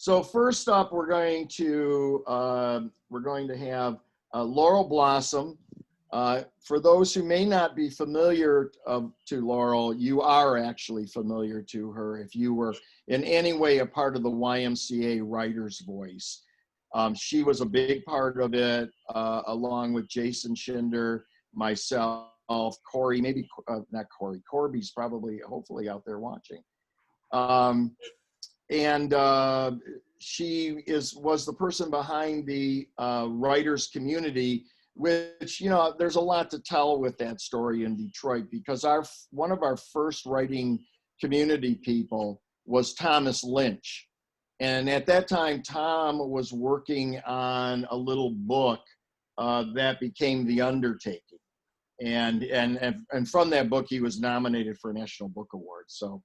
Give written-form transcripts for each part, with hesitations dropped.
So first up, we're going to have Laurel Blossom. For those who may not be familiar to Laurel, you are actually familiar to her if you were in any way a part of the YMCA Writer's Voice. She was a big part of it, along with Jason Schinder, myself, Corey, maybe not Corey, Corby's probably, hopefully out there watching. She was the person behind the writers community, which, you know, there's a lot to tell with that story in Detroit, because one of our first writing community people was Thomas Lynch. And at that time, Tom was working on a little book that became The Undertaking. And from that book, he was nominated for a National Book Award. So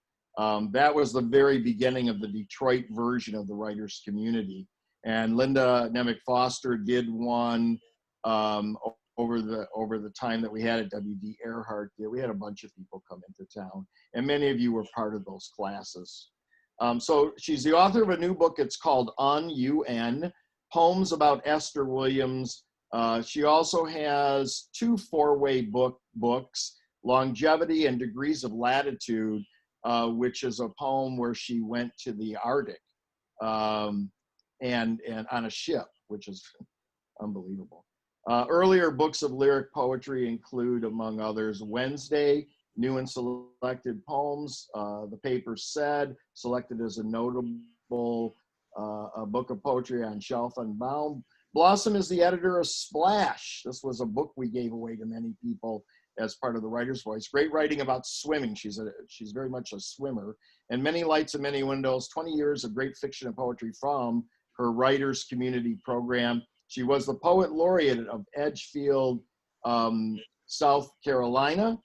that was the very beginning of the Detroit version of the writers community. And Linda Nemec Foster did one over the time that we had at W.D. Earhart. We had a bunch of people come into town, and many of you were part of those classes. So she's the author of a new book. It's called UN, Poems About Esther Williams. She also has two four-way books, Longevity and Degrees of Latitude, which is a poem where she went to the Arctic and on a ship, which is unbelievable. Earlier books of lyric poetry include, among others, Wednesday, New and Selected Poems, The Paper Said, selected as a notable a book of poetry on Shelf Unbound. Blossom is the editor of Splash. This was a book we gave away to many people as part of the Writer's Voice. Great writing about swimming. She's very much a swimmer. And Many Lights and Many Windows, 20 years of great fiction and poetry from her Writers Community Program. She was the Poet Laureate of Edgefield, South Carolina,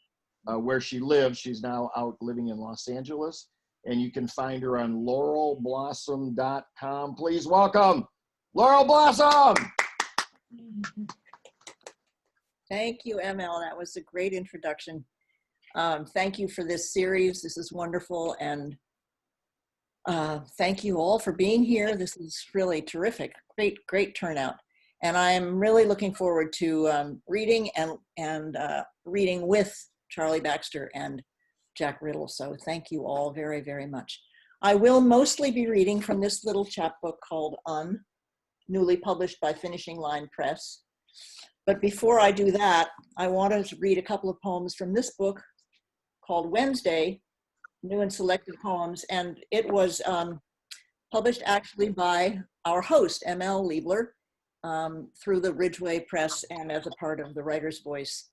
where she lives. She's now out living in Los Angeles. And you can find her on laurelblossom.com. Please welcome Laurel Blossom. Thank you, ML. That was a great introduction. Thank you for this series. This is wonderful. And thank you all for being here. This is really terrific. Great turnout. And I'm really looking forward to reading and reading with Charlie Baxter and Jack Riddle. So thank you all very, very much. I will mostly be reading from this little chapbook called newly published by Finishing Line Press. But before I do that, I wanted to read a couple of poems from this book called Wednesday, New and Selected Poems. And it was published actually by our host, M.L. Liebler, through the Ridgway Press and as a part of the Writer's Voice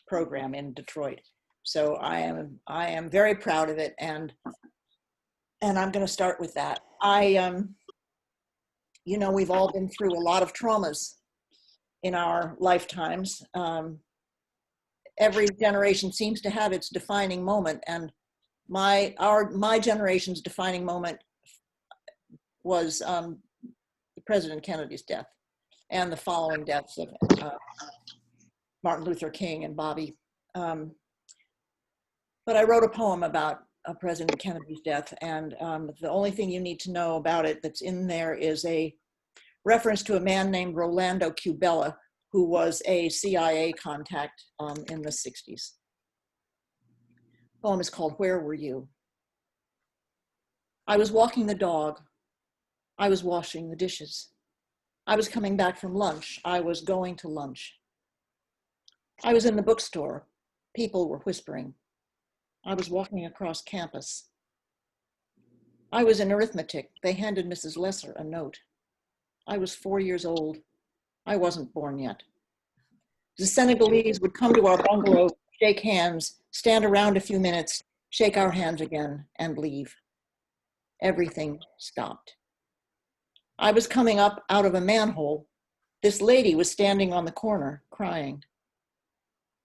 program in Detroit. So I am very proud of it, and I'm going to start with that. You know, we've all been through a lot of traumas in our lifetimes. Every generation seems to have its defining moment, and my generation's defining moment was President Kennedy's death and the following deaths of Martin Luther King and Bobby. But I wrote a poem about President Kennedy's death, and the only thing you need to know about it that's in there is a reference to a man named Rolando Cubella, who was a CIA contact in the 60s. The poem is called Where Were You? I was walking the dog. I was washing the dishes. I was coming back from lunch. I was going to lunch. I was in the bookstore. People were whispering. I was walking across campus. I was in arithmetic. They handed Mrs. Lesser a note. I was 4 years old. I wasn't born yet. The Senegalese would come to our bungalow, shake hands, stand around a few minutes, shake our hands again, and leave. Everything stopped. I was coming up out of a manhole. This lady was standing on the corner, crying.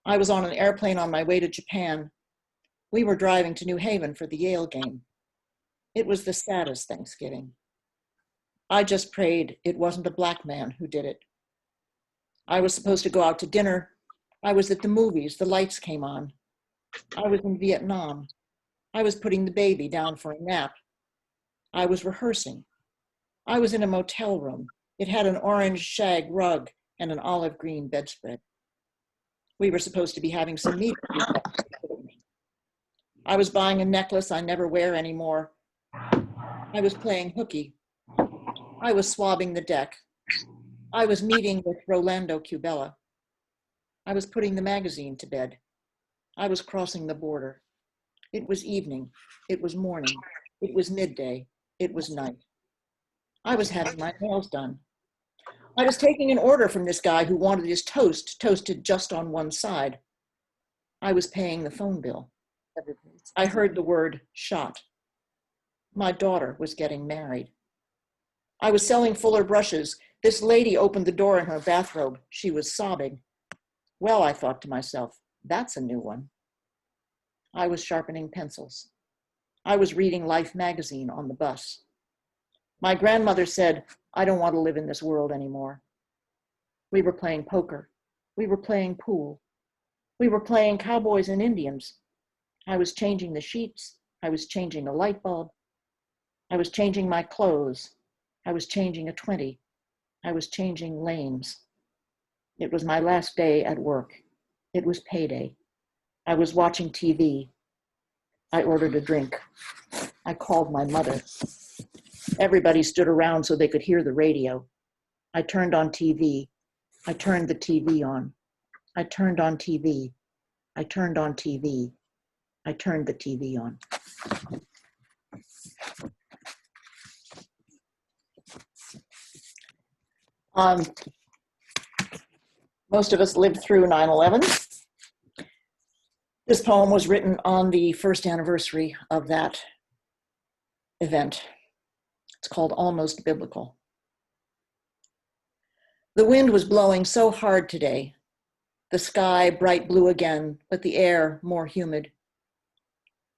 I was on an airplane on my way to Japan. We were driving to New Haven for the Yale game. It was the saddest Thanksgiving. I just prayed it wasn't a black man who did it. I was supposed to go out to dinner. I was at the movies. The lights came on. I was in Vietnam. I was putting the baby down for a nap. I was rehearsing. I was in a motel room. It had an orange shag rug and an olive green bedspread. We were supposed to be having some meetings. I was buying a necklace I never wear anymore. I was playing hooky. I was swabbing the deck. I was meeting with Rolando Cubella. I was putting the magazine to bed. I was crossing the border. It was evening. It was morning. It was midday. It was night. I was having my nails done. I was taking an order from this guy who wanted his toast toasted just on one side. I was paying the phone bill. I heard the word shot. My daughter was getting married. I was selling Fuller brushes. This lady opened the door in her bathrobe. She was sobbing. Well, I thought to myself, that's a new one. I was sharpening pencils. I was reading Life magazine on the bus. My grandmother said, I don't want to live in this world anymore. We were playing poker. We were playing pool. We were playing cowboys and Indians. I was changing the sheets. I was changing a light bulb. I was changing my clothes. I was changing a 20. I was changing lanes. It was my last day at work. It was payday. I was watching TV. I ordered a drink. I called my mother. Everybody stood around so they could hear the radio. I turned on TV. I turned the TV on. I turned on TV. I turned on TV. I turned the TV on. Most of us lived through 9/11. This poem was written on the first anniversary of that event. It's called Almost Biblical. The wind was blowing so hard today. The sky bright blue again, but the air more humid.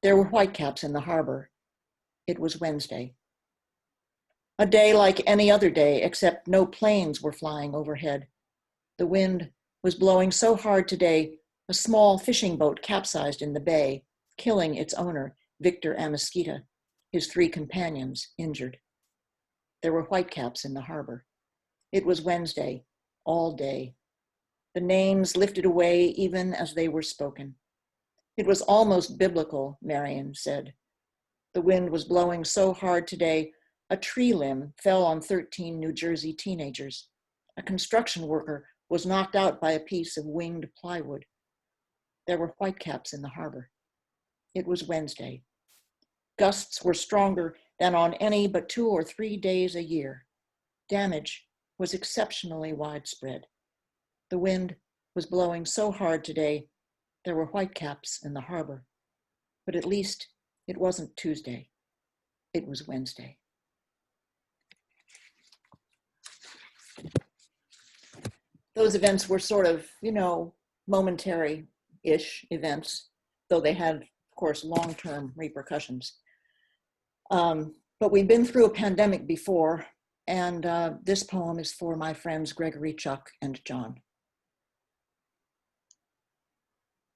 There were whitecaps in the harbor. It was Wednesday. A day like any other day, except no planes were flying overhead. The wind was blowing so hard today, a small fishing boat capsized in the bay, killing its owner, Victor Amesquita, his 3 companions injured. There were whitecaps in the harbor. It was Wednesday, all day. The names lifted away even as they were spoken. It was almost biblical, Marion said. The wind was blowing so hard today, a tree limb fell on 13 New Jersey teenagers. A construction worker was knocked out by a piece of winged plywood. There were whitecaps in the harbor. It was Wednesday. Gusts were stronger than on any but 2 or 3 days a year. Damage was exceptionally widespread. The wind was blowing so hard today, there were whitecaps in the harbor. But at least it wasn't Tuesday. It was Wednesday. Those events were sort of, momentary-ish events, though they had, of course, long-term repercussions. But we've been through a pandemic before, and this poem is for my friends Gregory, Chuck, and John.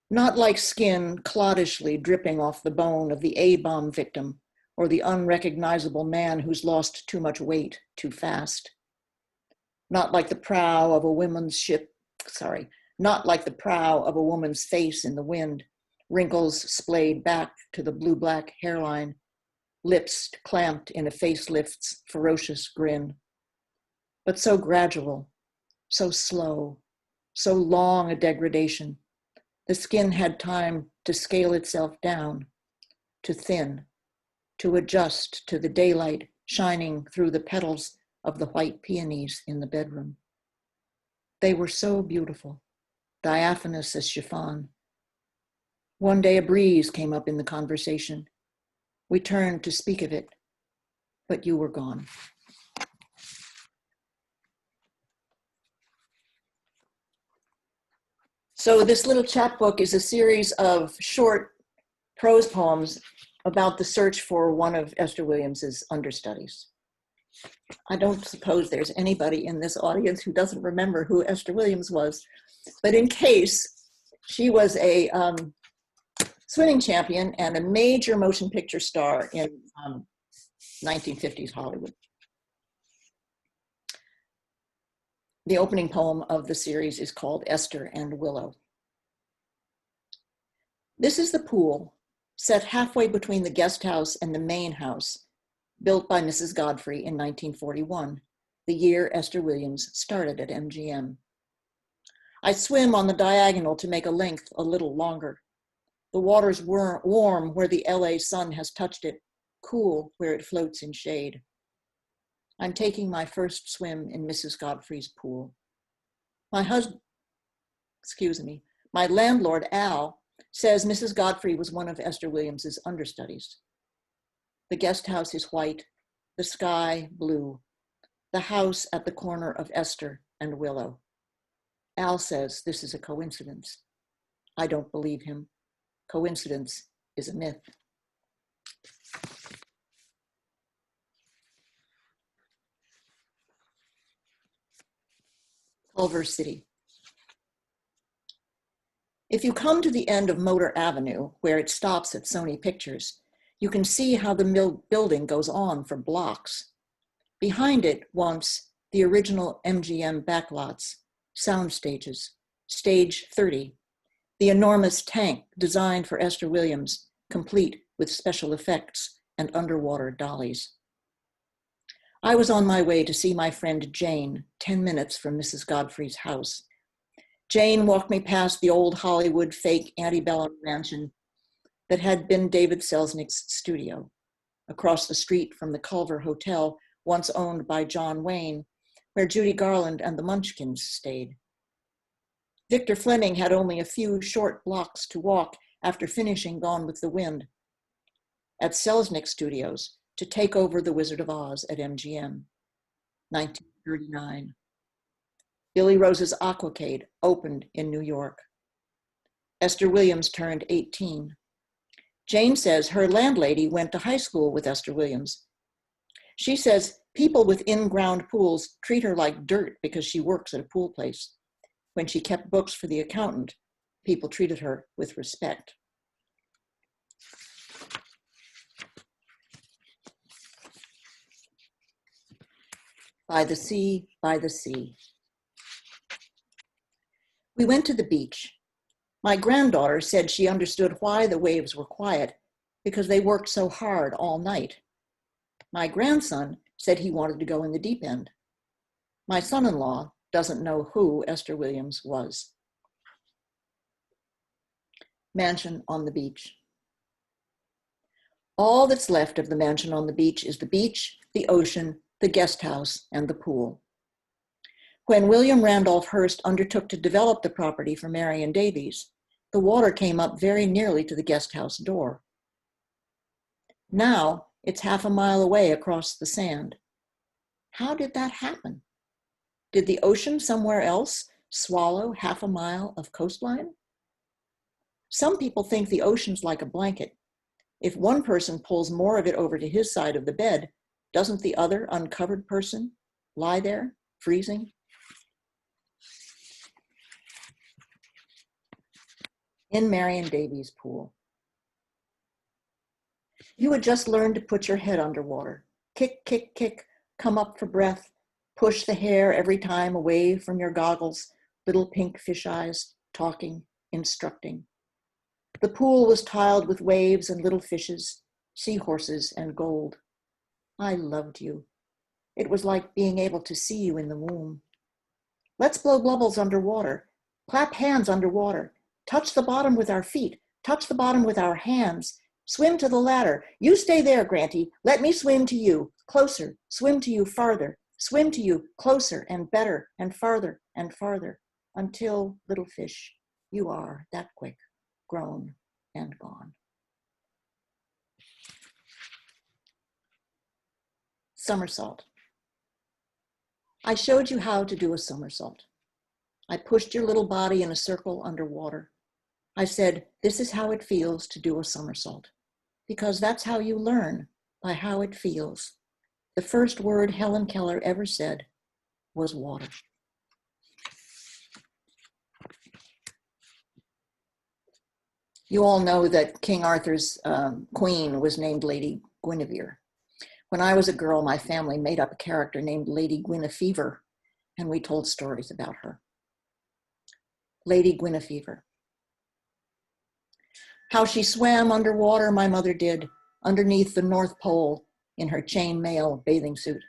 Not like skin cloddishly dripping off the bone of the A-bomb victim or the unrecognizable man who's lost too much weight too fast. Not like the prow of a woman's not like the prow of a woman's face in the wind, wrinkles splayed back to the blue-black hairline, lips clamped in a facelift's ferocious grin. But so gradual, so slow, so long a degradation. The skin had time to scale itself down, to thin, to adjust to the daylight shining through the petals of the white peonies in the bedroom. They were so beautiful, diaphanous as chiffon. One day a breeze came up in the conversation. We turned to speak of it, but you were gone. So this little chapbook is a series of short prose poems about the search for one of Esther Williams's understudies. I don't suppose there's anybody in this audience who doesn't remember who Esther Williams was, but in case, she was a swimming champion and a major motion picture star in 1950s Hollywood. The opening poem of the series is called Esther and Willow. This is the pool, set halfway between the guest house and the main house, built by Mrs. Godfrey in 1941, the year Esther Williams started at MGM. I swim on the diagonal to make a length a little longer. The water's warm where the LA sun has touched it, cool where it floats in shade. I'm taking my first swim in Mrs. Godfrey's pool. My landlord, Al, says Mrs. Godfrey was one of Esther Williams's understudies. The guest house is white, the sky blue, the house at the corner of Esther and Willow. Al says this is a coincidence. I don't believe him. Coincidence is a myth. Culver City. If you come to the end of Motor Avenue, where it stops at Sony Pictures, you can see how the building goes on for blocks. Behind it, once, the original MGM backlots, sound stages, Stage 30, the enormous tank designed for Esther Williams, complete with special effects and underwater dollies. I was on my way to see my friend Jane, 10 minutes from Mrs. Godfrey's house. Jane walked me past the old Hollywood fake antebellum mansion that had been David Selznick's studio, across the street from the Culver Hotel, once owned by John Wayne, where Judy Garland and the Munchkins stayed. Victor Fleming had only a few short blocks to walk after finishing Gone with the Wind at Selznick Studios to take over The Wizard of Oz at MGM, 1939. Billy Rose's Aquacade opened in New York. Esther Williams turned 18. Jane says her landlady went to high school with Esther Williams. She says people with in-ground pools treat her like dirt because she works at a pool place. When she kept books for the accountant, people treated her with respect. By the sea, by the sea. We went to the beach. My granddaughter said she understood why the waves were quiet, because they worked so hard all night. My grandson said he wanted to go in the deep end. My son-in-law doesn't know who Esther Williams was. Mansion on the beach. All that's left of the mansion on the beach is the beach, the ocean, the guest house, and the pool. When William Randolph Hearst undertook to develop the property for Marion Davies, the water came up very nearly to the guest house door. Now it's half a mile away across the sand. How did that happen? Did the ocean somewhere else swallow half a mile of coastline? Some people think the ocean's like a blanket. If one person pulls more of it over to his side of the bed, doesn't the other uncovered person lie there, freezing? In Marion Davies' pool. You had just learned to put your head underwater. Kick, kick, kick, come up for breath, push the hair every time away from your goggles, little pink fish eyes, talking, instructing. The pool was tiled with waves and little fishes, seahorses and gold. I loved you. It was like being able to see you in the womb. Let's blow bubbles underwater. Clap hands underwater. Touch the bottom with our feet. Touch the bottom with our hands. Swim to the ladder. You stay there, Granty. Let me swim to you. Closer. Swim to you farther. Swim to you closer and better and farther and farther until, little fish, you are that quick, grown and gone. Somersault. I showed you how to do a somersault. I pushed your little body in a circle underwater. I said, this is how it feels to do a somersault, because that's how you learn, by how it feels. The first word Helen Keller ever said was water. You all know that King Arthur's queen was named Lady Guinevere. When I was a girl, my family made up a character named Lady Guinevere, and we told stories about her. Lady Guinevere. How she swam underwater, my mother did, underneath the North Pole in her chainmail bathing suit.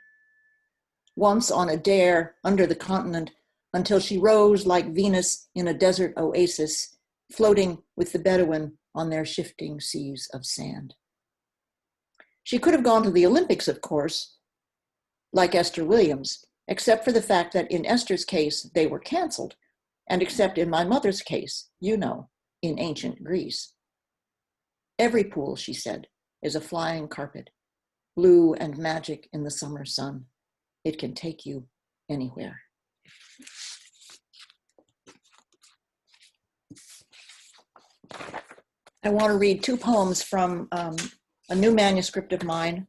Once on a dare under the continent until she rose like Venus in a desert oasis, floating with the Bedouin on their shifting seas of sand. She could have gone to the Olympics, of course, like Esther Williams, except for the fact that in Esther's case, they were canceled, and except in my mother's case, you know, in ancient Greece. Every pool, she said, is a flying carpet, blue and magic in the summer sun. It can take you anywhere. I want to read two poems from a new manuscript of mine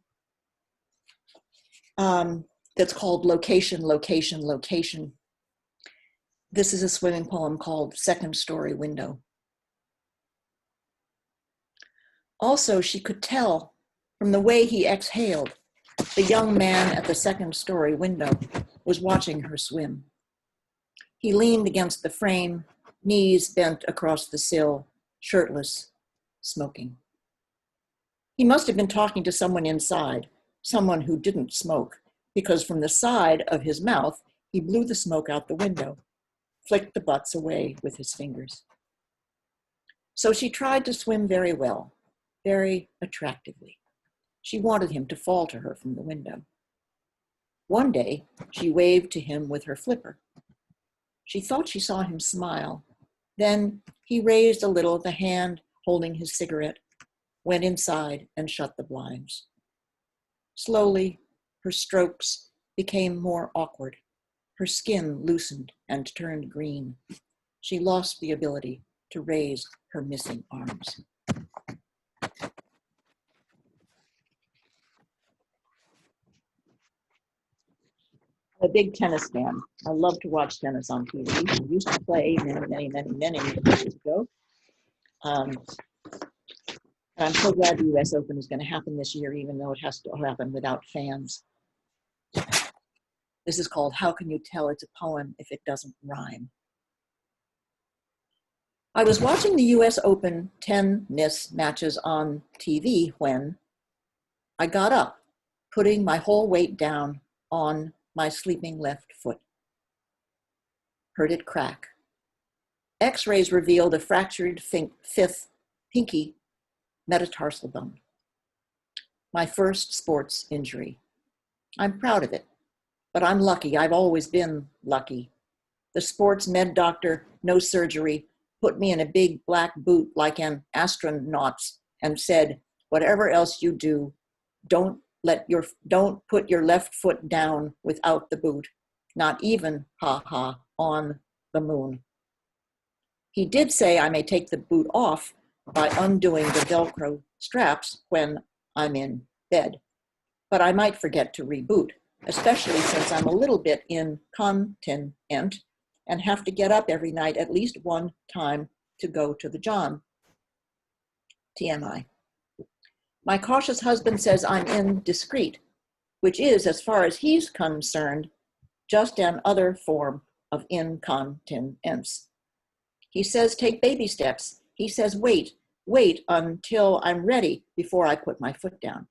that's called Location, Location, Location. This is a swimming poem called Second Story Window. Also, she could tell from the way he exhaled, the young man at the second story window was watching her swim. He leaned against the frame, knees bent across the sill, shirtless, smoking. He must have been talking to someone inside, someone who didn't smoke, because from the side of his mouth, he blew the smoke out the window, flicked the butts away with his fingers. So she tried to swim very well, very attractively. She wanted him to fall to her from the window. One day, she waved to him with her flipper. She thought she saw him smile. Then he raised a little the hand holding his cigarette, went inside and shut the blinds. Slowly, her strokes became more awkward. Her skin loosened and turned green. She lost the ability to raise her missing arms. I'm a big tennis fan. I love to watch tennis on TV. I used to play many years ago. And I'm so glad the US Open is going to happen this year, even though it has to happen without fans. This is called How Can You Tell It's a Poem If It Doesn't Rhyme? I was watching the US Open tennis matches on TV when I got up, putting my whole weight down on my sleeping left foot. Heard it crack. X-rays revealed a fractured fifth pinky metatarsal bone. My first sports injury. I'm proud of it, but I'm lucky. I've always been lucky. The sports med doctor, no surgery, put me in a big black boot like an astronaut's and said, whatever else you do, don't put your left foot down without the boot, not even, on the moon. He did say I may take the boot off by undoing the Velcro straps when I'm in bed, but I might forget to reboot, especially since I'm a little bit incontinent and have to get up every night at least one time to go to the John. TMI. My cautious husband says I'm indiscreet, which is, as far as he's concerned, just an other form of incontinence. He says take baby steps. He says wait until I'm ready before I put my foot down,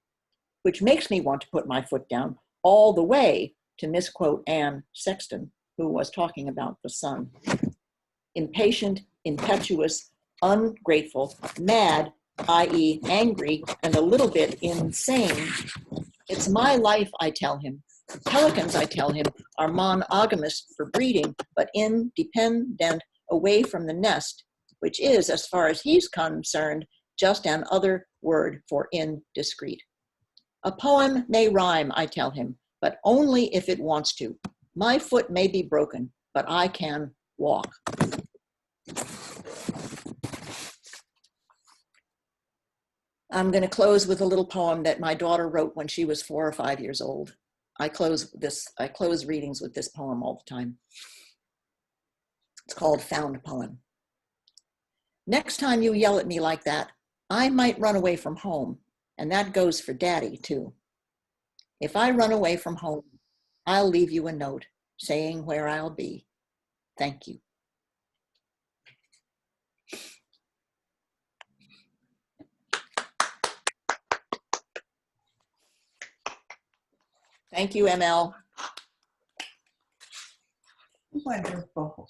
which makes me want to put my foot down all the way to misquote Anne Sexton, who was talking about the sun. Impatient, impetuous, ungrateful, mad, i.e. angry, and a little bit insane. It's my life, I tell him. Pelicans, I tell him, are monogamous for breeding, but independent away from the nest, which is, as far as he's concerned, just an other word for indiscreet. A poem may rhyme, I tell him, but only if it wants to. My foot may be broken, but I can walk. I'm going to close with a little poem that my daughter wrote when she was 4 or 5 years old. I close readings with this poem all the time. It's called Found Poem. Next time you yell at me like that, I might run away from home, and that goes for Daddy too. If I run away from home, I'll leave you a note saying where I'll be. Thank you. Thank you, ML. Wonderful.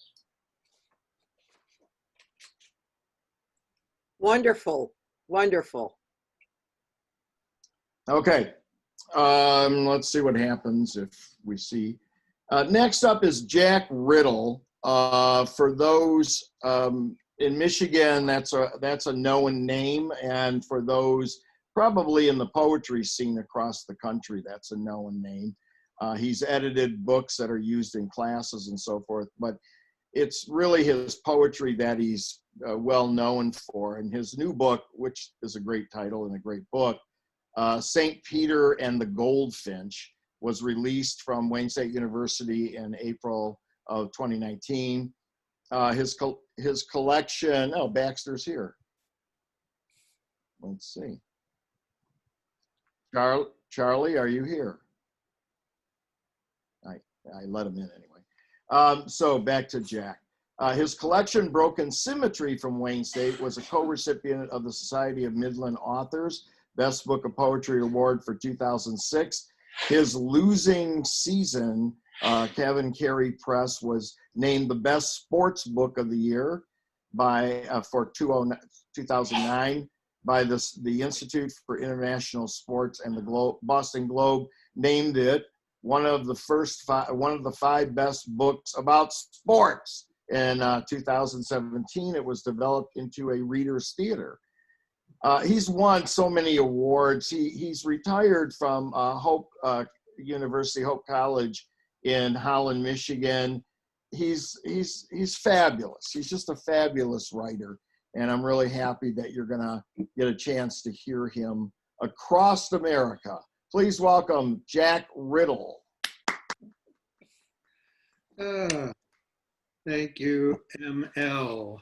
Wonderful, wonderful. Okay, let's see what happens if we see. Next up is Jack Riddle. For those in Michigan, that's a known name, and for those probably in the poetry scene across the country, that's a known name. He's edited books that are used in classes and so forth, but it's really his poetry that he's well known for. And his new book, which is a great title and a great book, St. Peter and the Goldfinch, was released from Wayne State University in April of 2019. His collection, oh, Baxter's here. Let's see. Charlie, are you here? I let him in anyway. So back to Jack. His collection, Broken Symmetry from Wayne State, was a co-recipient of the Society of Midland Authors Best Book of Poetry Award for 2006. His Losing Season, Kevin Carey Press, was named the best sports book of the year for 2009 by the Institute for International Sports, and the Boston Globe named it one of the five best books about sports. In 2017, it was developed into a reader's theater. He's won so many awards. He's retired from Hope University, Hope College in Holland, Michigan. He's fabulous. He's just a fabulous writer, and I'm really happy that you're gonna get a chance to hear him across America. Please welcome Jack Riddle. Thank you, ML.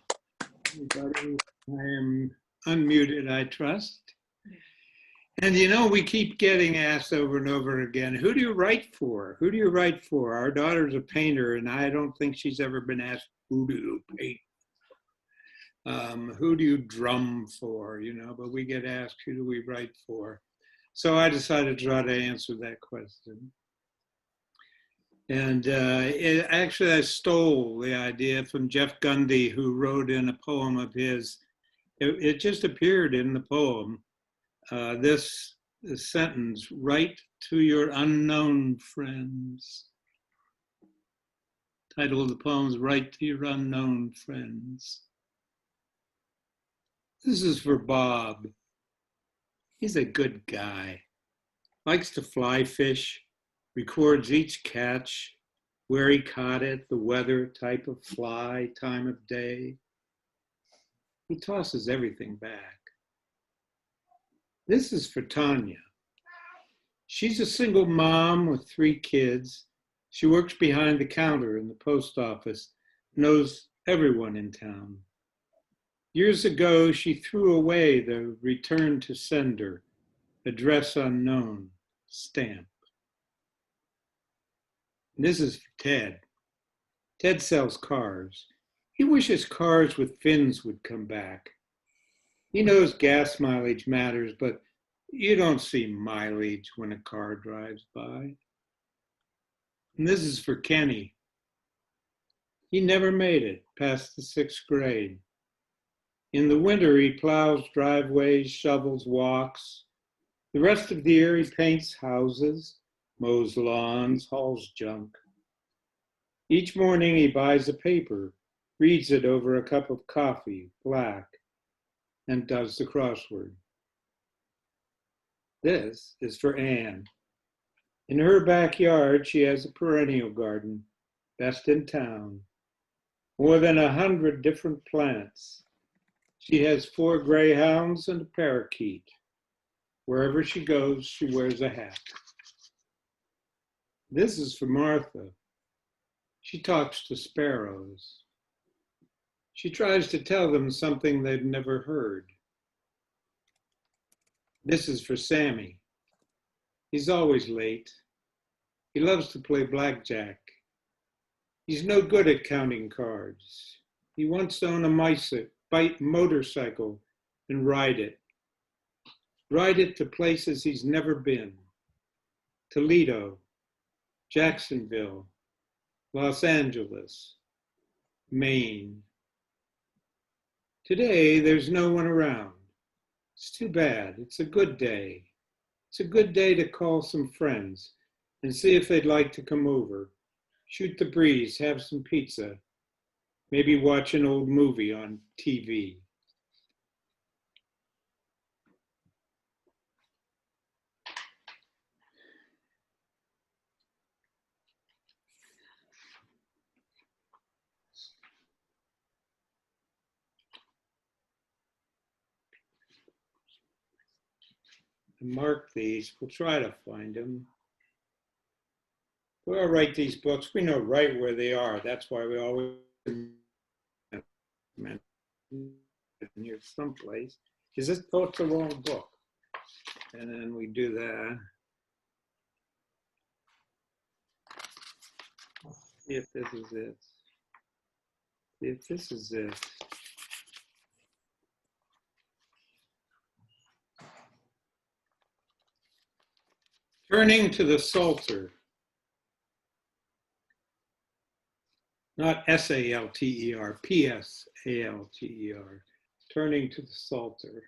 Everybody, I am unmuted, I trust. And you know, we keep getting asked over and over again, who do you write for? Who do you write for? Our daughter's a painter, and I don't think she's ever been asked, who do you paint? Who do you drum for? You know, but we get asked, who do we write for? So I decided to try to answer that question. And actually, I stole the idea from Jeff Gundy, who wrote in a poem of his. It just appeared in the poem. This sentence, write to your unknown friends. Title of the poem is Write to Your Unknown Friends. This is for Bob. He's a good guy. Likes to fly fish, records each catch, where he caught it, the weather, type of fly, time of day. He tosses everything back. This is for Tanya. She's a single mom with 3 kids. She works behind the counter in the post office, knows everyone in town. Years ago, she threw away the return to sender, address unknown, stamp. And this is for Ted. Ted sells cars. He wishes cars with fins would come back. He knows gas mileage matters, but you don't see mileage when a car drives by. And this is for Kenny. He never made it past the 6th grade. In the winter, he plows driveways, shovels walks. The rest of the year, he paints houses, mows lawns, hauls junk. Each morning, he buys a paper, reads it over a cup of coffee, black, and does the crossword. This is for Anne. In her backyard, she has a perennial garden, best in town. More than 100 different plants. She has 4 greyhounds and a parakeet. Wherever she goes, she wears a hat. This is for Martha. She talks to sparrows. She tries to tell them something they've never heard. This is for Sammy. He's always late. He loves to play blackjack. He's no good at counting cards. He wants to own a motorcycle and ride it. Ride it to places he's never been. Toledo, Jacksonville, Los Angeles, Maine. Today, there's no one around. It's too bad. It's a good day. It's a good day to call some friends and see if they'd like to come over. Shoot the breeze, have some pizza, maybe watch an old movie on TV. Mark these. We'll try to find them. We'll write these books. We know right where they are. That's why we always here someplace. Is this? Oh, it's the wrong book. And then we do that. See if this is it. See if this is it. Turning to the Psalter. Not S-A-L-T-E-R, P-S-A-L-T-E-R. Turning to the Psalter.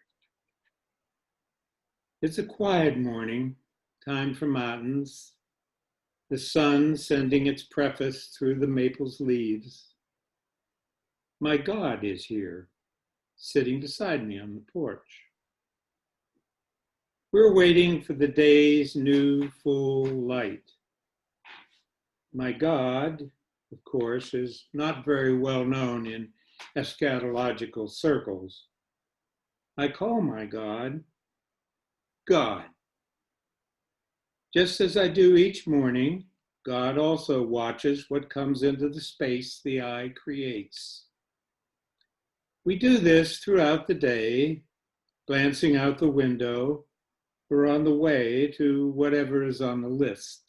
It's a quiet morning, time for matins. The sun sending its preface through the maple's leaves. My God is here, sitting beside me on the porch. We're waiting for the day's new full light. My God, of course, is not very well known in eschatological circles. I call my God, God. Just as I do each morning, God also watches what comes into the space the eye creates. We do this throughout the day, glancing out the window or on the way to whatever is on the list.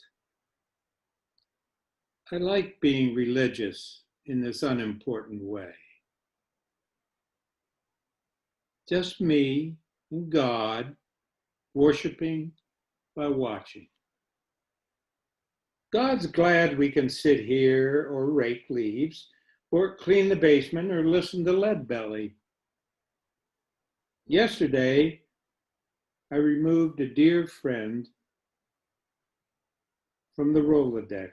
I like being religious in this unimportant way. Just me and God, worshiping by watching. God's glad we can sit here or rake leaves, or clean the basement, or listen to Leadbelly. Yesterday, I removed a dear friend from the Rolodex.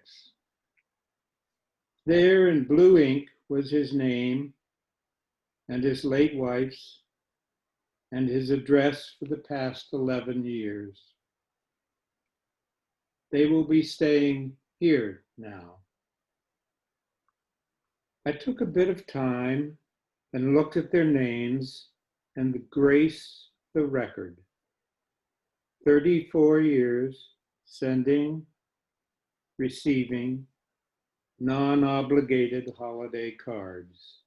There in blue ink was his name and his late wife's and his address for the past 11 years. They will be staying here now. I took a bit of time and looked at their names and the grace the record. 34 years sending, receiving, non-obligated holiday cards.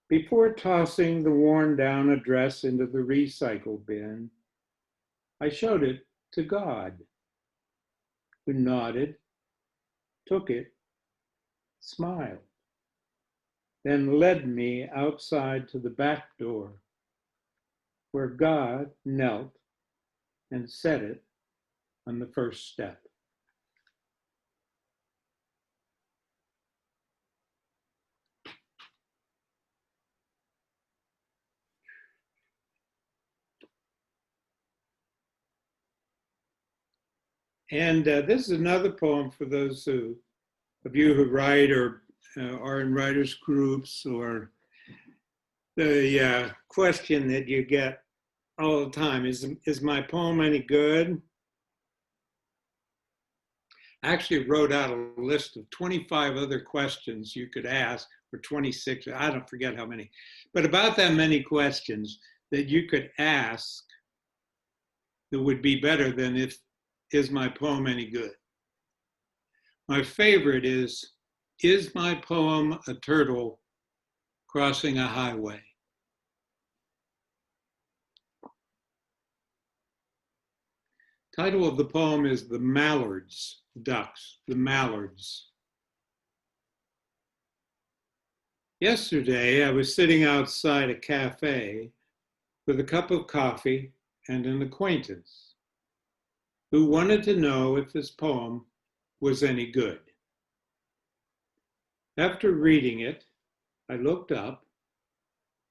Before tossing the worn-down address into the recycle bin, I showed it to God, who nodded, took it, smiled, then led me outside to the back door, where God knelt and set it on the first step. And this is another poem for those of you who write or are in writers' groups, or the question that you get all the time, is my poem any good? I actually wrote out a list of 25 other questions you could ask, or 26, I don't forget how many, but about that many questions that you could ask that would be better than is my poem any good? My favorite is my poem a turtle crossing a highway? Title of the poem is The Mallards, Ducks, the Mallards. Yesterday, I was sitting outside a cafe with a cup of coffee and an acquaintance who wanted to know if this poem was any good. After reading it, I looked up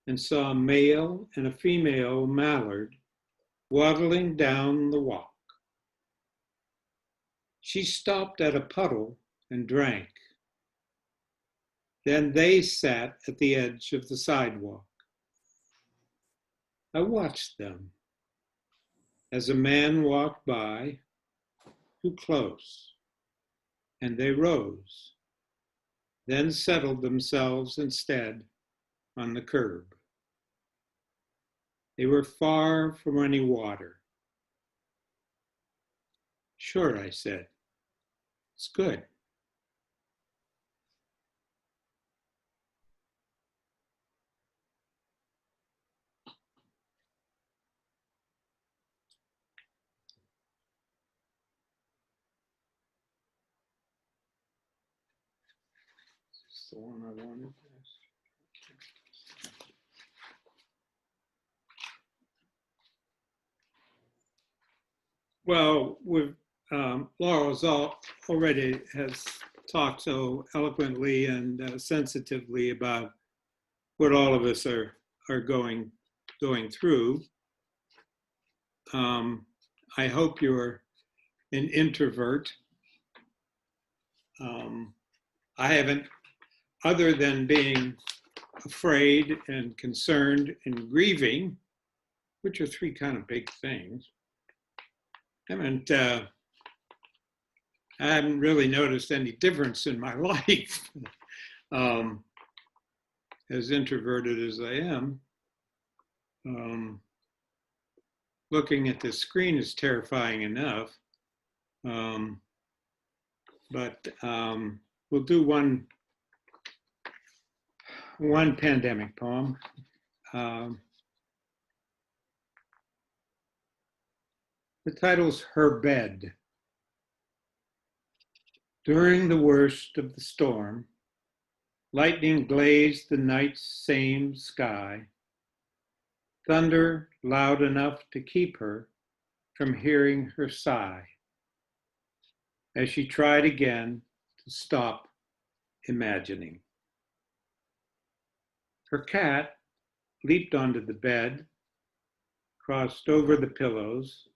and saw a male and a female mallard waddling down the walk. She stopped at a puddle and drank. Then they sat at the edge of the sidewalk. I watched them as a man walked by, too close, and they rose, then settled themselves instead on the curb. They were far from any water. Sure, I said, it's good. That's the one I wanted. Well, Laurel's already has talked so eloquently and sensitively about what all of us are going through. I hope you're an introvert. I haven't, other than being afraid and concerned and grieving, which are three kind of big things. I haven't really noticed any difference in my life, as introverted as I am. Looking at this screen is terrifying enough, but we'll do one pandemic poem. The title's Her Bed. During the worst of the storm, lightning blazed the night's same sky, thunder loud enough to keep her from hearing her sigh, as she tried again to stop imagining. Her cat leaped onto the bed, crossed over the pillows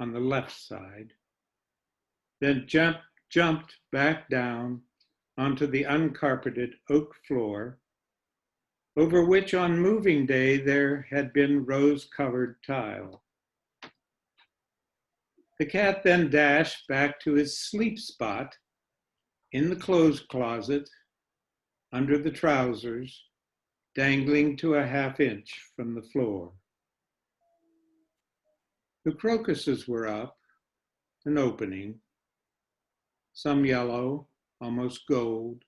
on the left side, then jumped back down onto the uncarpeted oak floor, over which on moving day there had been rose-colored tile. The cat then dashed back to his sleep spot in the clothes closet, under the trousers, dangling to a half-inch from the floor. The crocuses were up and opening, some yellow, almost gold,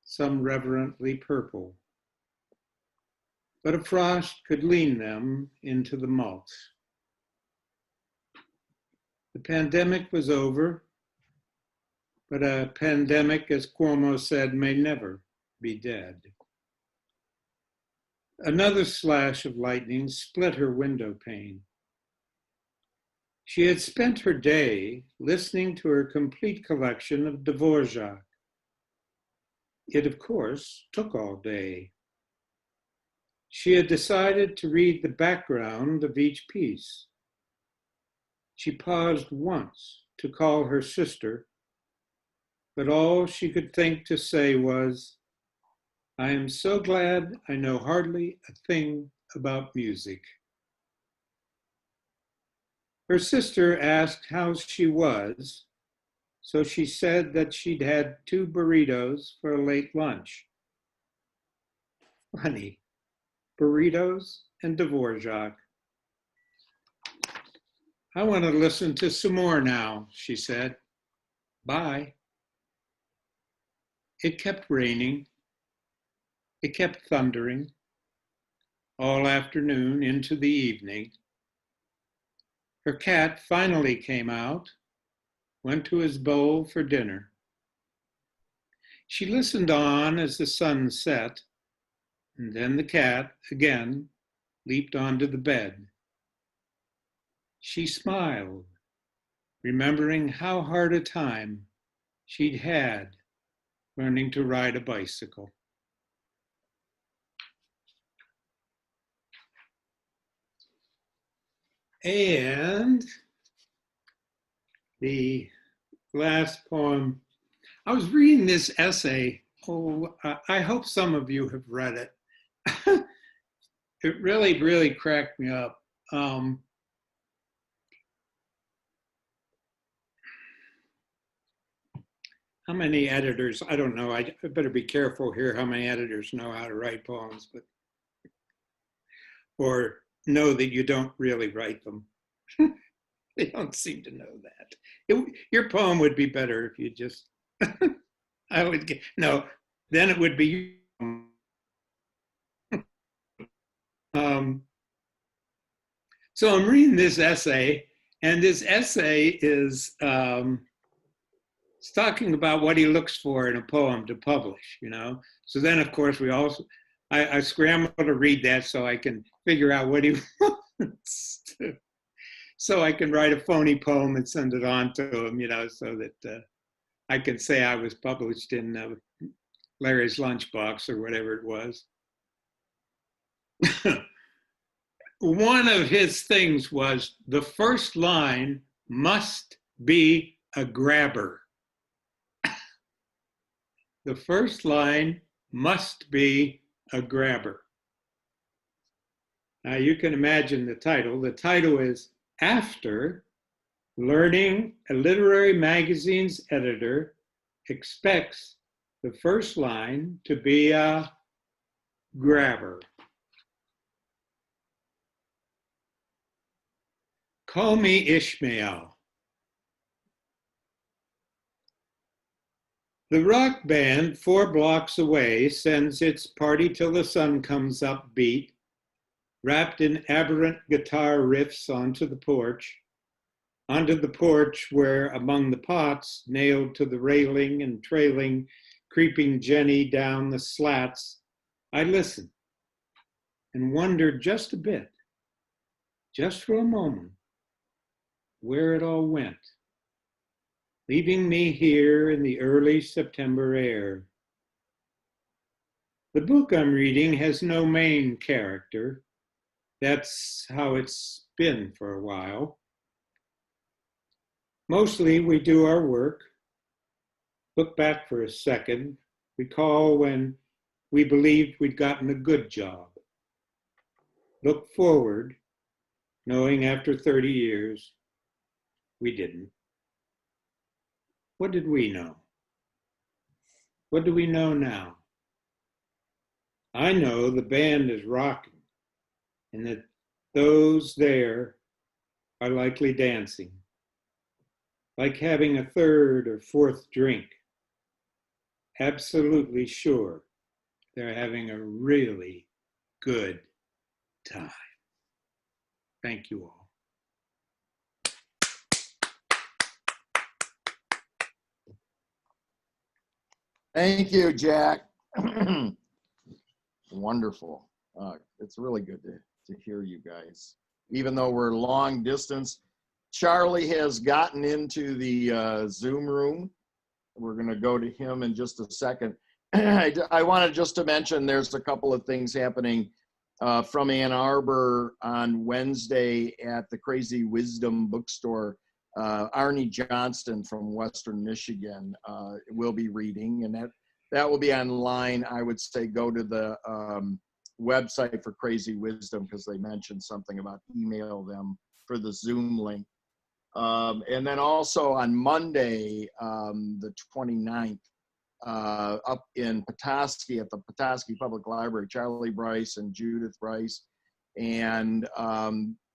some reverently purple. But a frost could lean them into the mulch. The pandemic was over, but a pandemic, as Cuomo said, may never be dead. Another slash of lightning split her window pane. She had spent her day listening to her complete collection of Dvorak. It, of course, took all day. She had decided to read the background of each piece. She paused once to call her sister, but all she could think to say was, "I am so glad I know hardly a thing about music." Her sister asked how she was, so she said that she'd had 2 burritos for a late lunch. Funny, burritos and Dvorak. "I want to listen to some more now," she said. "Bye." It kept raining. It kept thundering all afternoon into the evening. Her cat finally came out, went to his bowl for dinner. She listened on as the sun set, and then the cat, again, leaped onto the bed. She smiled, remembering how hard a time she'd had learning to ride a bicycle. And the last poem, I was reading this essay. I hope some of you have read it. It really, really cracked me up. How many editors, I don't know, I better be careful here how many editors know how to write poems, but or know that you don't really write them. They don't seem to know that. Your poem would be better if you just, I would get, no, then it would be, so I'm reading this essay, and this essay is it's talking about what he looks for in a poem to publish, you know? So then, of course, I scramble to read that so I can figure out what he wants to, so I can write a phony poem and send it on to him, you know, so that I can say I was published in Larry's Lunchbox or whatever it was. One of his things was the first line must be a grabber. The first line must be a grabber. Now you can imagine the title. The title is After Learning a Literary Magazine's Editor Expects the First Line to be a grabber. Call me Ishmael. The rock band 4 blocks away sends its Party Till the Sun Comes Up beat, wrapped in aberrant guitar riffs onto the porch where among the pots, nailed to the railing and trailing, creeping Jenny down the slats, I listened and wondered just a bit, just for a moment, where it all went, leaving me here in the early September air. The book I'm reading has no main character. That's how it's been for a while. Mostly we do our work, look back for a second, recall when we believed we'd gotten a good job, look forward, knowing after 30 years, we didn't. What did we know? What do we know now? I know the band is rocking and that those there are likely dancing, like having a 3rd or 4th drink. Absolutely sure they're having a really good time. Thank you all. Thank you, Jack. Wonderful. It's really good to hear you guys. Even though we're long distance, Charlie has gotten into the Zoom room. We're going to go to him in just a second. I wanted just to mention there's a couple of things happening from Ann Arbor on Wednesday at the Crazy Wisdom bookstore. Arnie Johnston from Western Michigan will be reading, and that will be online. I would say go to the website for Crazy Wisdom because they mentioned something about email them for the Zoom link. And then also on Monday, the 29th, up in Petoskey at the Petoskey Public Library, Charlie Bryce and Judith Bryce, and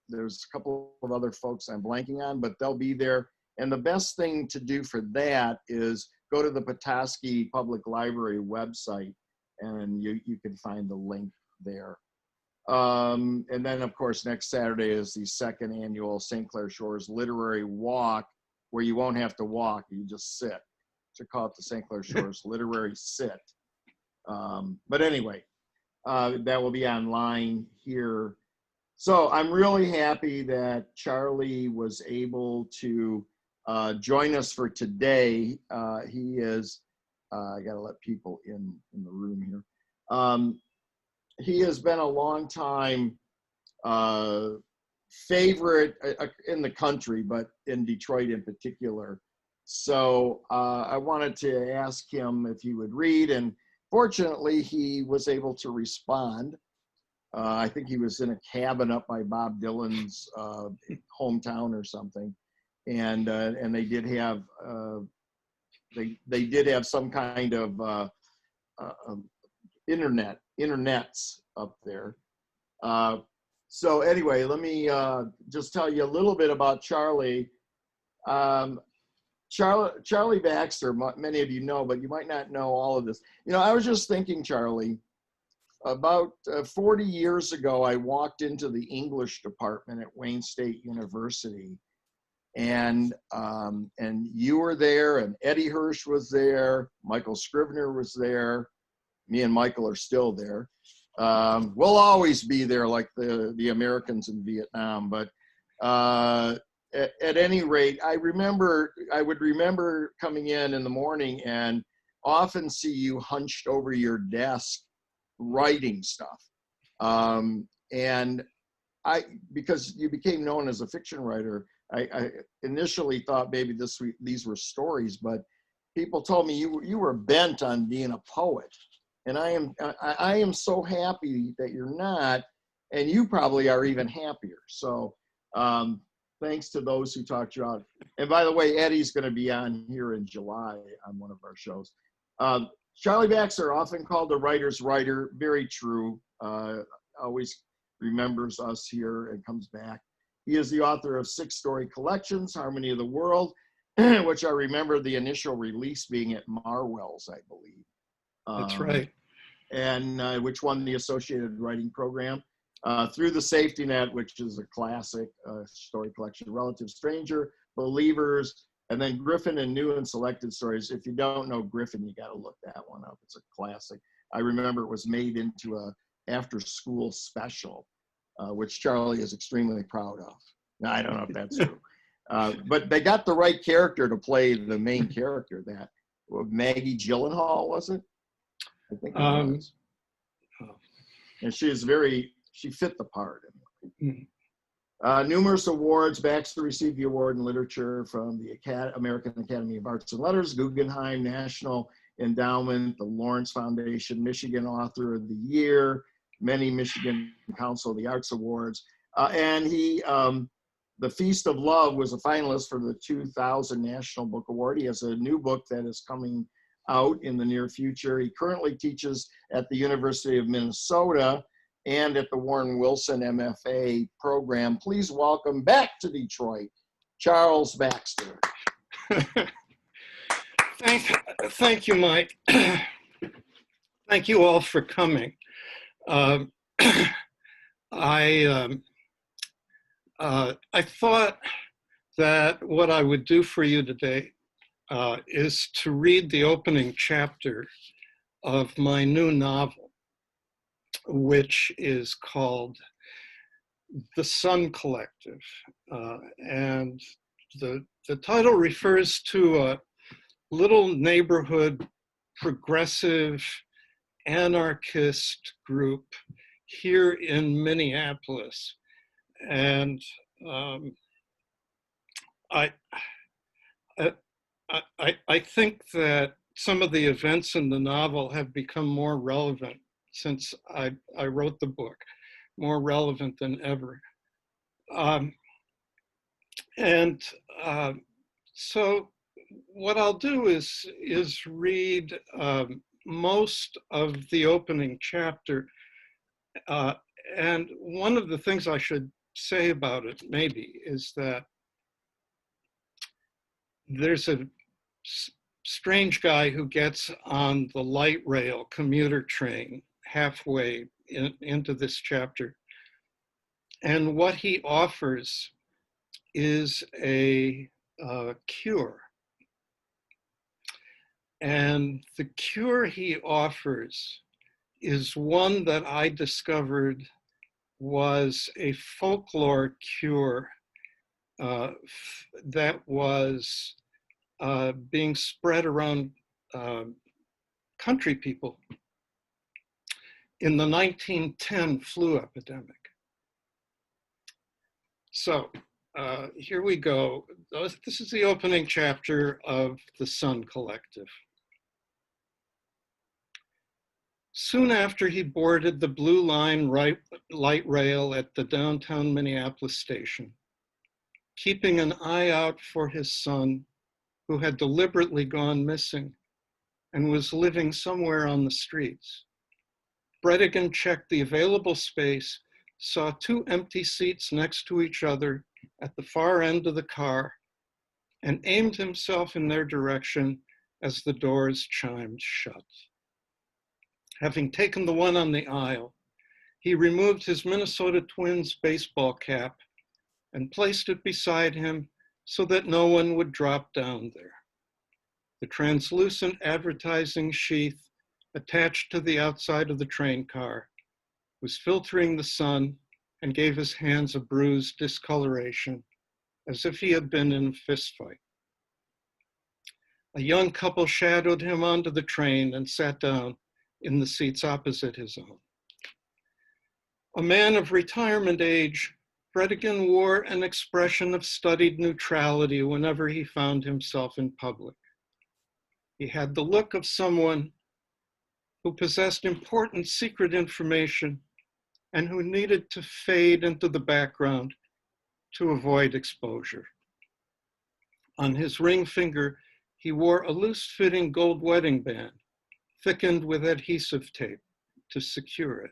there's a couple of other folks I'm blanking on, but they'll be there. And the best thing to do for that is go to the Petoskey Public Library website, and you can find the link there. And then, of course, next Saturday is the second annual St. Clair Shores Literary Walk, where you won't have to walk, you just sit. So call it the St. Clair Shores Literary Sit. But anyway, that will be online here. So I'm really happy that Charlie was able to join us for today. He is, I gotta let people in the room here. He has been a long time favorite in the country, but in Detroit in particular. So I wanted to ask him if he would read, and fortunately he was able to respond. I think he was in a cabin up by Bob Dylan's hometown or something, and they did have they did have some kind of internets up there. So anyway, let me just tell you a little bit about Charlie. Charlie Baxter, many of you know, but you might not know all of this. You know, I was just thinking, Charlie, about 40 years ago, I walked into the English department at Wayne State University, and you were there, and Eddie Hirsch was there, Michael Scrivener was there. Me and Michael are still there. We'll always be there, like the Americans in Vietnam. But at any rate, I would remember coming in the morning and often see you hunched over your desk writing stuff. And because you became known as a fiction writer, I initially thought maybe these were stories, but people told me you were bent on being a poet. And I am so happy that you're not, and you probably are even happier. So thanks to those who talked you out. And by the way, Eddie's going to be on here in July on one of our shows. Charlie Baxter, often called the writer's writer, very true. Always remembers us here and comes back. He is the author of 6 story collections, Harmony of the World, which I remember the initial release being at Marwell's, I believe. That's right. And which won the Associated Writing Program. Through the Safety Net, which is a classic story collection, Relative Stranger, Believers, and then Griffin and New and Selected Stories. If you don't know Griffin, you got to look that one up. It's a classic. I remember it was made into a after-school special, which Charlie is extremely proud of. Now, I don't know if that's true. But they got the right character to play the main character. That Maggie Gyllenhaal, was it? I think it was. And she fit the part. Numerous awards. Baxter received the award in literature from the American Academy of Arts and Letters, Guggenheim National Endowment, the Lawrence Foundation, Michigan Author of the Year, many Michigan Council of the Arts Awards. And he, The Feast of Love was a finalist for the 2000 National Book Award. He has a new book that is coming out in the near future. He currently teaches at the University of Minnesota and at the Warren Wilson MFA program. Please welcome back to Detroit, Charles Baxter. Thank you, Mike. Thank you all for coming. I thought that what I would do for you today is to read the opening chapter of my new novel, which is called The Sun Collective. And the title refers to a little neighborhood progressive anarchist group here in Minneapolis. And I think that some of the events in the novel have become more relevant since I wrote the book, more relevant than ever. So what I'll do is read most of the opening chapter. And one of the things I should say about it maybe is that there's a strange guy who gets on the light rail commuter train halfway into this chapter. And what he offers is a cure. And the cure he offers is one that I discovered was a folklore cure that was being spread around country people in the 1910 flu epidemic. So here we go. This is the opening chapter of The Sun Collective. Soon after he boarded the Blue Line light rail at the downtown Minneapolis station, keeping an eye out for his son, who had deliberately gone missing and was living somewhere on the streets, Bredigan checked the available space, saw 2 empty seats next to each other at the far end of the car, and aimed himself in their direction as the doors chimed shut. Having taken the one on the aisle, he removed his Minnesota Twins baseball cap and placed it beside him so that no one would drop down there. The translucent advertising sheath attached to the outside of the train car was filtering the sun and gave his hands a bruised discoloration, as if he had been in a fist fight. A young couple shadowed him onto the train and sat down in the seats opposite his own. A man of retirement age, Bredigan wore an expression of studied neutrality whenever he found himself in public. He had the look of someone who possessed important secret information and who needed to fade into the background to avoid exposure. On his ring finger, he wore a loose-fitting gold wedding band, thickened with adhesive tape to secure it.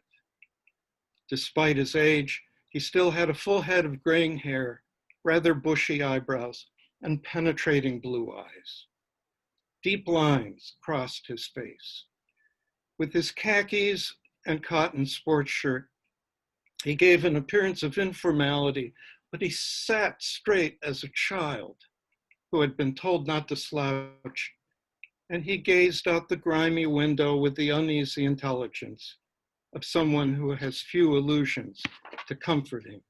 Despite his age, he still had a full head of graying hair, rather bushy eyebrows, and penetrating blue eyes. Deep lines crossed his face. With his khakis and cotton sports shirt, he gave an appearance of informality, but he sat straight as a child who had been told not to slouch, and he gazed out the grimy window with the uneasy intelligence of someone who has few illusions to comfort him.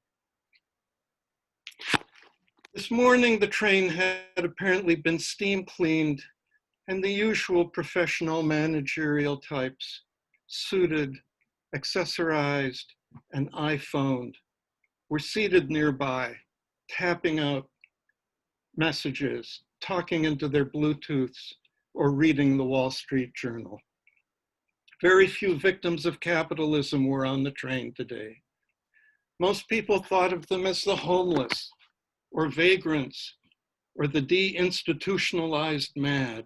This morning, the train had apparently been steam cleaned, and the usual professional managerial types, suited, accessorized, and iPhoned, were seated nearby, tapping out messages, talking into their Bluetooths, or reading the Wall Street Journal. Very few victims of capitalism were on the train today. Most people thought of them as the homeless, or vagrants, or the deinstitutionalized mad.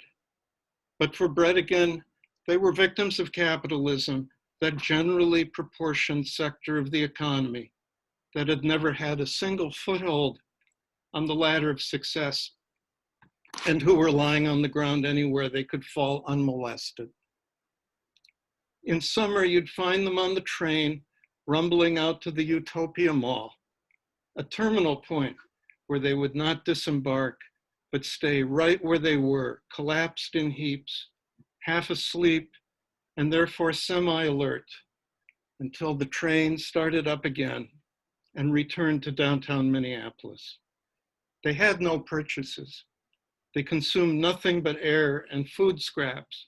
But for Bredigan, they were victims of capitalism, that generally proportioned sector of the economy that had never had a single foothold on the ladder of success, and who were lying on the ground anywhere they could fall unmolested. In summer, you'd find them on the train, rumbling out to the Utopia Mall, a terminal point where they would not disembark, but stay right where they were, collapsed in heaps, half asleep, and therefore semi-alert, until the train started up again and returned to downtown Minneapolis. They had no purchases. They consumed nothing but air and food scraps.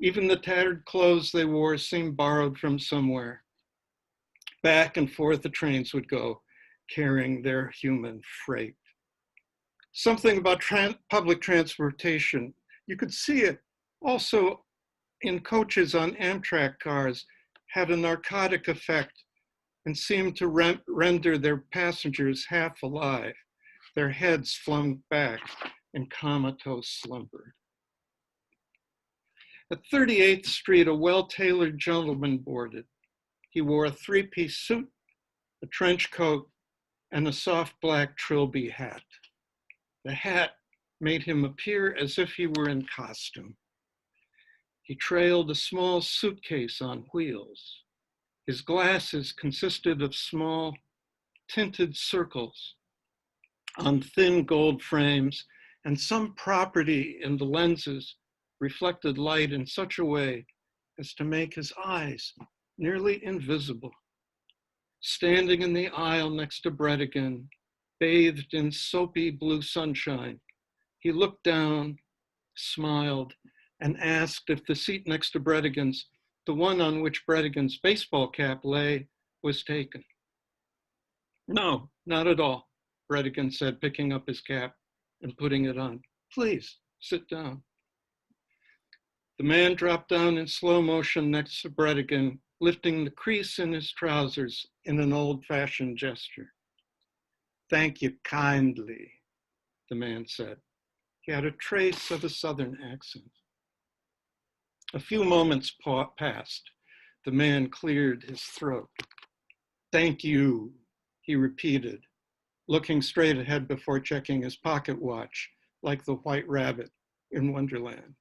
Even the tattered clothes they wore seemed borrowed from somewhere. Back and forth the trains would go, carrying their human freight. Something about public transportation, you could see it also in coaches on Amtrak cars, had a narcotic effect and seemed to render their passengers half alive, their heads flung back in comatose slumber. At 38th Street, a well-tailored gentleman boarded. He wore a 3-piece suit, a trench coat, and a soft black trilby hat. The hat made him appear as if he were in costume. He trailed a small suitcase on wheels. His glasses consisted of small tinted circles on thin gold frames, and some property in the lenses reflected light in such a way as to make his eyes nearly invisible. Standing in the aisle next to Bredigan, bathed in soapy blue sunshine, he looked down, smiled, and asked if the seat next to Bredigan's, the one on which Bredigan's baseball cap lay, was taken. No, not at all, Bredigan said, picking up his cap and putting it on. Please, sit down. The man dropped down in slow motion next to Bredigan, lifting the crease in his trousers in an old-fashioned gesture. Thank you kindly, the man said. He had a trace of a Southern accent. A few moments passed. The man cleared his throat. Thank you, he repeated, looking straight ahead before checking his pocket watch, like the White Rabbit in Wonderland.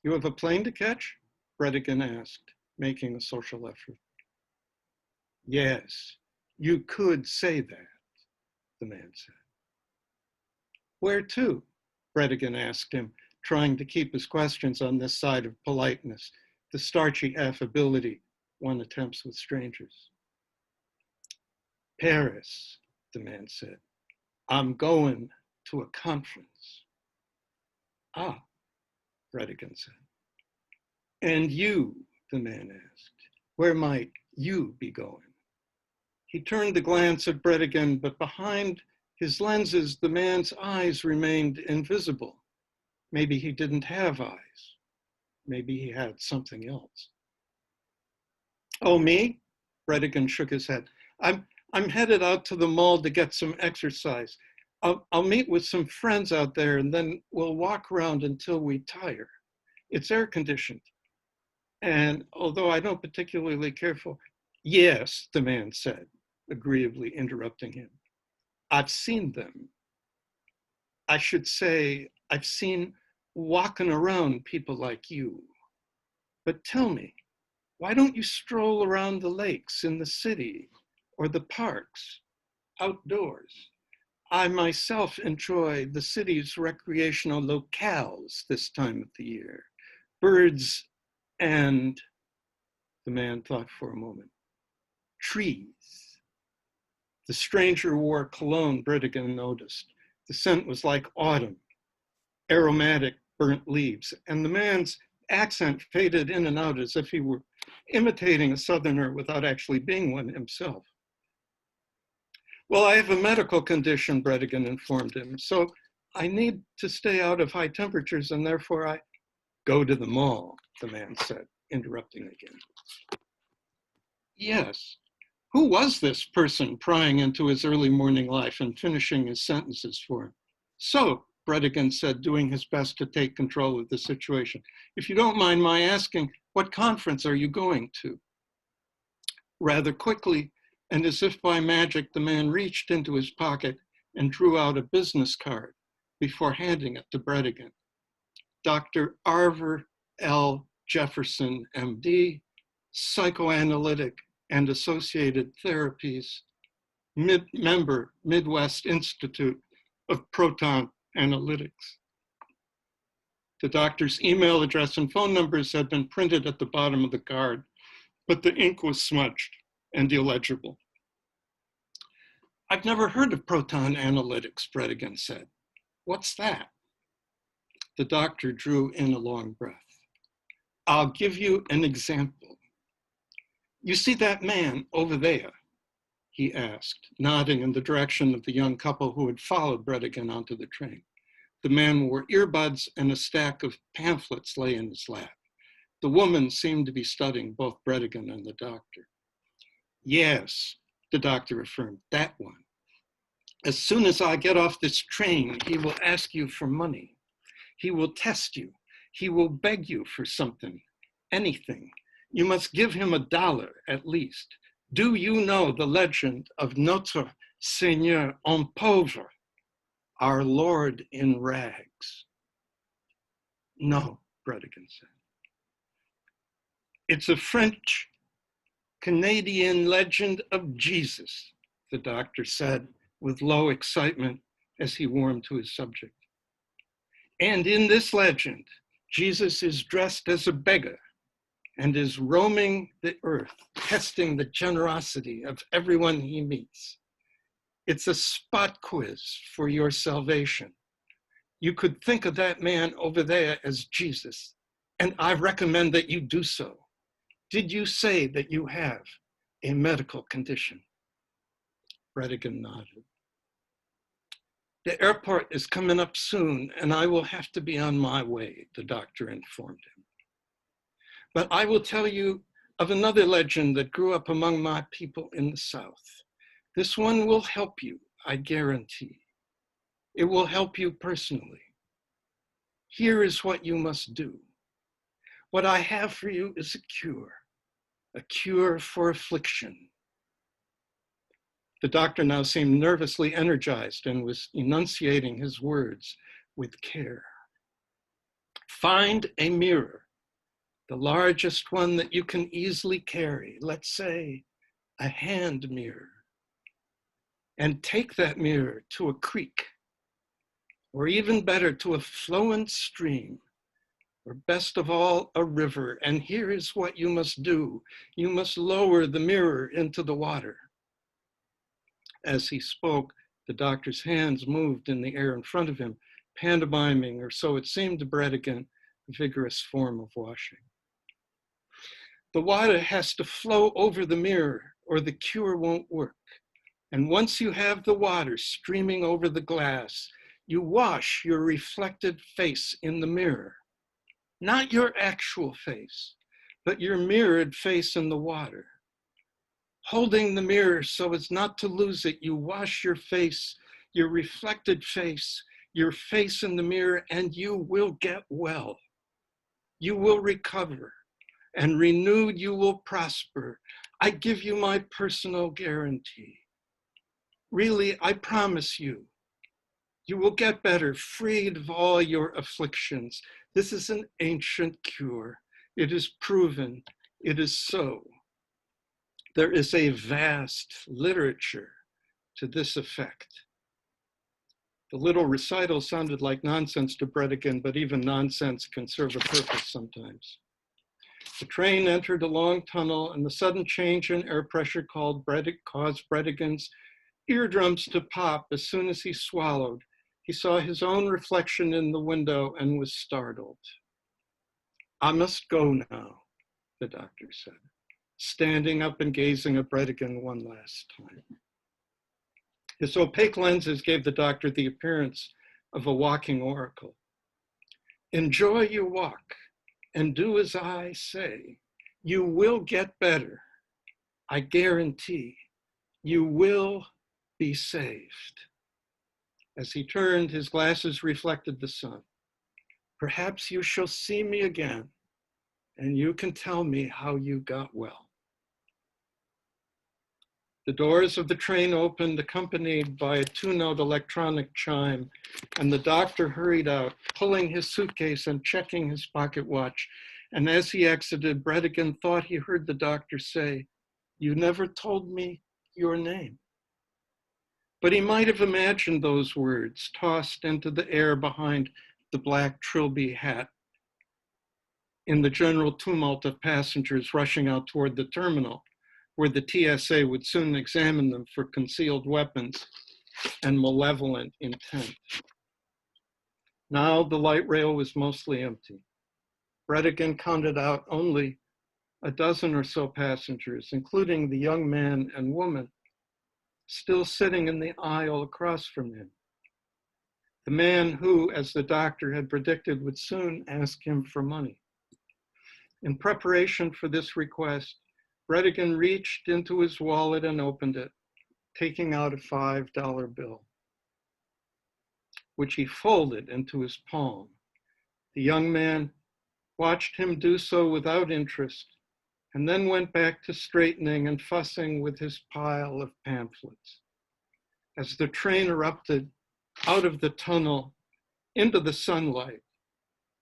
You have a plane to catch? Bredigan asked, making a social effort. Yes, you could say that, the man said. Where to? Bredigan asked him, trying to keep his questions on this side of politeness, the starchy affability one attempts with strangers. Paris, the man said. I'm going to a conference. Ah, Bredigan said. And you, the man asked, where might you be going? He turned to glance at Bredigan, but behind his lenses, the man's eyes remained invisible. Maybe he didn't have eyes. Maybe he had something else. Oh, me? Bredigan shook his head. I'm headed out to the mall to get some exercise. I'll meet with some friends out there and then we'll walk around until we tire. It's air conditioned. And although I don't particularly care for, yes, the man said, agreeably interrupting him. I've seen them. I should say, I've seen walking around people like you. But tell me, why don't you stroll around the lakes in the city or the parks, outdoors? I myself enjoy the city's recreational locales this time of the year. Birds and, the man thought for a moment, trees. The stranger wore cologne, Bredigan noticed. The scent was like autumn, aromatic burnt leaves, and the man's accent faded in and out as if he were imitating a Southerner without actually being one himself. Well, I have a medical condition, Bredigan informed him, so I need to stay out of high temperatures and therefore I go to the mall, the man said, interrupting again. Yes, who was this person prying into his early morning life and finishing his sentences for him? So, Bredigan said, doing his best to take control of the situation. If you don't mind my asking, what conference are you going to? Rather quickly, and as if by magic, the man reached into his pocket and drew out a business card before handing it to Bredigan. Dr. Arver L. Jefferson, MD, Psychoanalytic and Associated Therapies, member, Midwest Institute of Proton Analytics. The doctor's email address and phone numbers had been printed at the bottom of the card, but the ink was smudged and illegible. I've never heard of proton analytics, Bredigan said. What's that? The doctor drew in a long breath. I'll give you an example. You see that man over there? He asked, nodding in the direction of the young couple who had followed Bredigan onto the train. The man wore earbuds and a stack of pamphlets lay in his lap. The woman seemed to be studying both Bredigan and the doctor. Yes, the doctor affirmed, that one. As soon as I get off this train, he will ask you for money. He will test you. He will beg you for something, anything. You must give him $1 at least. Do you know the legend of Notre Seigneur en pauvre, our Lord in rags? No, Bredigan said. It's a French Canadian legend of Jesus, the doctor said with low excitement as he warmed to his subject. And in this legend, Jesus is dressed as a beggar and is roaming the earth, testing the generosity of everyone he meets. It's a spot quiz for your salvation. You could think of that man over there as Jesus, and I recommend that you do so. Did you say that you have a medical condition? Bredigan nodded. The airport is coming up soon, and I will have to be on my way, the doctor informed him. But I will tell you of another legend that grew up among my people in the South. This one will help you, I guarantee. It will help you personally. Here is what you must do. What I have for you is a cure for affliction. The doctor now seemed nervously energized and was enunciating his words with care. Find a mirror, the largest one that you can easily carry, let's say a hand mirror, and take that mirror to a creek, or even better, to a flowing stream, or best of all, a river. And here is what you must do. You must lower the mirror into the water. As he spoke, the doctor's hands moved in the air in front of him, pantomiming, or so it seemed to Bredigan, a vigorous form of washing. The water has to flow over the mirror or the cure won't work. And once you have the water streaming over the glass, you wash your reflected face in the mirror. Not your actual face, but your mirrored face in the water. Holding the mirror so as not to lose it, you wash your face, your reflected face, your face in the mirror, and you will get well. You will recover, and renewed you will prosper. I give you my personal guarantee. Really, I promise you, you will get better, freed of all your afflictions. This is an ancient cure. It is proven. It is so. There is a vast literature to this effect. The little recital sounded like nonsense to Bredigan, but even nonsense can serve a purpose sometimes. The train entered a long tunnel, and the sudden change in air pressure caused Bredigan's eardrums to pop as soon as he swallowed. He saw his own reflection in the window and was startled. I must go now, the doctor said, standing up and gazing at Bredigan one last time. His opaque lenses gave the doctor the appearance of a walking oracle. Enjoy your walk and do as I say. You will get better. I guarantee you will be saved. As he turned, his glasses reflected the sun. Perhaps you shall see me again, and you can tell me how you got well. The doors of the train opened, accompanied by a 2-note electronic chime, and the doctor hurried out, pulling his suitcase and checking his pocket watch. And as he exited, Bredigan thought he heard the doctor say, "You never told me your name." But he might have imagined those words tossed into the air behind the black trilby hat in the general tumult of passengers rushing out toward the terminal, where the TSA would soon examine them for concealed weapons and malevolent intent. Now the light rail was mostly empty. Bredigan counted out only a dozen or so passengers, including the young man and woman still sitting in the aisle across from him. The man who, as the doctor had predicted, would soon ask him for money. In preparation for this request, Bredigan reached into his wallet and opened it, taking out a $5 bill, which he folded into his palm. The young man watched him do so without interest, and then went back to straightening and fussing with his pile of pamphlets. As the train erupted out of the tunnel into the sunlight,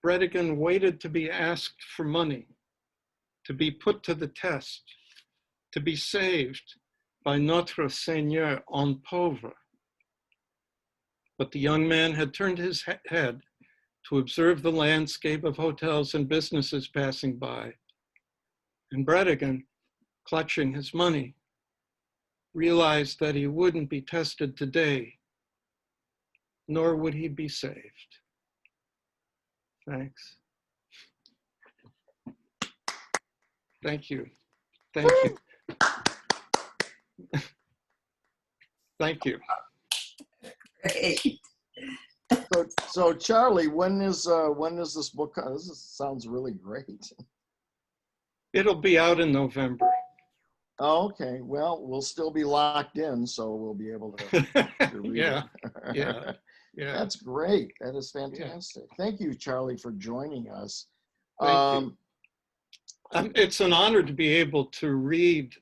Bredigan waited to be asked for money, to be put to the test, to be saved by Notre Seigneur en pauvre. But the young man had turned his head to observe the landscape of hotels and businesses passing by. And Bredigan, clutching his money, realized that he wouldn't be tested today, nor would he be saved. Thanks. Thank you. Thank you. Thank you. Great. So Charlie, when is this book? This sounds really great. It'll be out in November. Oh, okay. Well, we'll still be locked in, so we'll be able to read Yeah, it. yeah, yeah. That's great. That is fantastic. Thank you, Charlie, for joining us. Thank you. It's an honor to be able to read,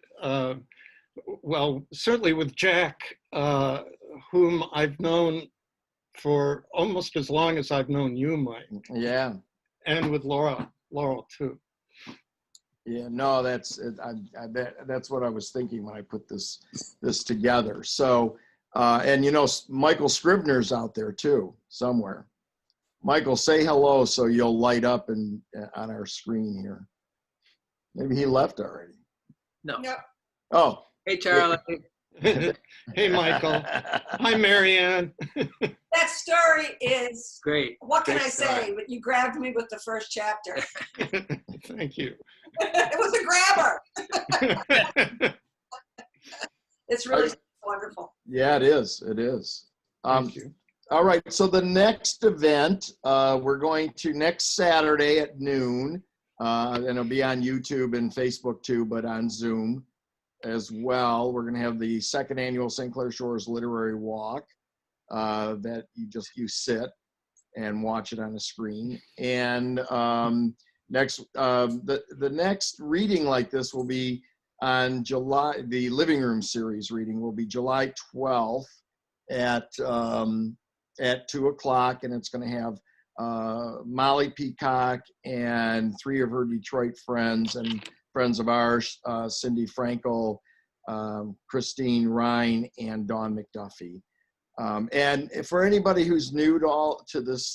well, certainly with Jack, whom I've known for almost as long as I've known you, Mike. Yeah. And with Laurel too. Yeah, no, that's what I was thinking when I put this together. So, and you know, Michael Scribner's out there too, somewhere. Michael, say hello so you'll light up on our screen here. Maybe he left already. No. Yep. Oh. Hey, Charlie. Hey, Michael. Hi, Marianne. That story is, Great. what can Great I story. say? But you grabbed me with the first chapter. Thank you. It was a grabber. It's really wonderful. Yeah, it is. It is. Thank you. All right. So the next event, we're going to next Saturday at noon, and it'll be on YouTube and Facebook too, but on Zoom as well. We're going to have the second annual St. Clair Shores Literary Walk that you sit and watch it on a screen. And the next reading like this will be on the Living Room series reading will be July 12th at 2:00, and it's going to have Molly Peacock and 3 of her Detroit friends and friends of ours, Cindy Frankel, Christine Ryan, and Dawn McDuffie. And for anybody who's new to this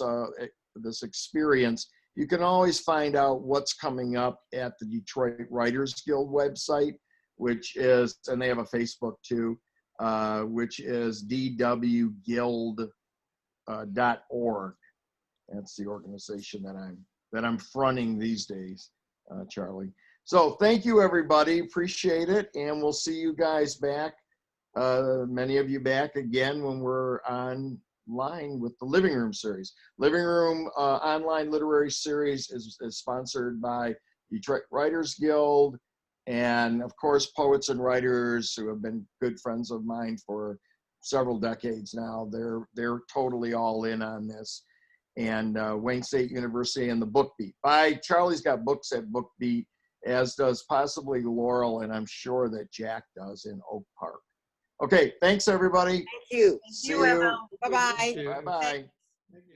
experience, you can always find out what's coming up at the Detroit Writers Guild website, and they have a Facebook too, which is dwguild.org. That's the organization that I'm fronting these days, Charlie. So thank you, everybody. Appreciate it. And we'll see you guys back, many of you back again when we're online with the Living Room series. Living Room online literary series is sponsored by Detroit Writers Guild, and of course, poets and writers who have been good friends of mine for several decades now. They're totally all in on this. And Wayne State University and the Book Beat. Charlie's got books at Book Beat, as does possibly Laurel, and I'm sure that Jack does in Oak Park. Okay, thanks everybody. Thank you. See you. Bye-bye. Thank you. Bye-bye. Thank you.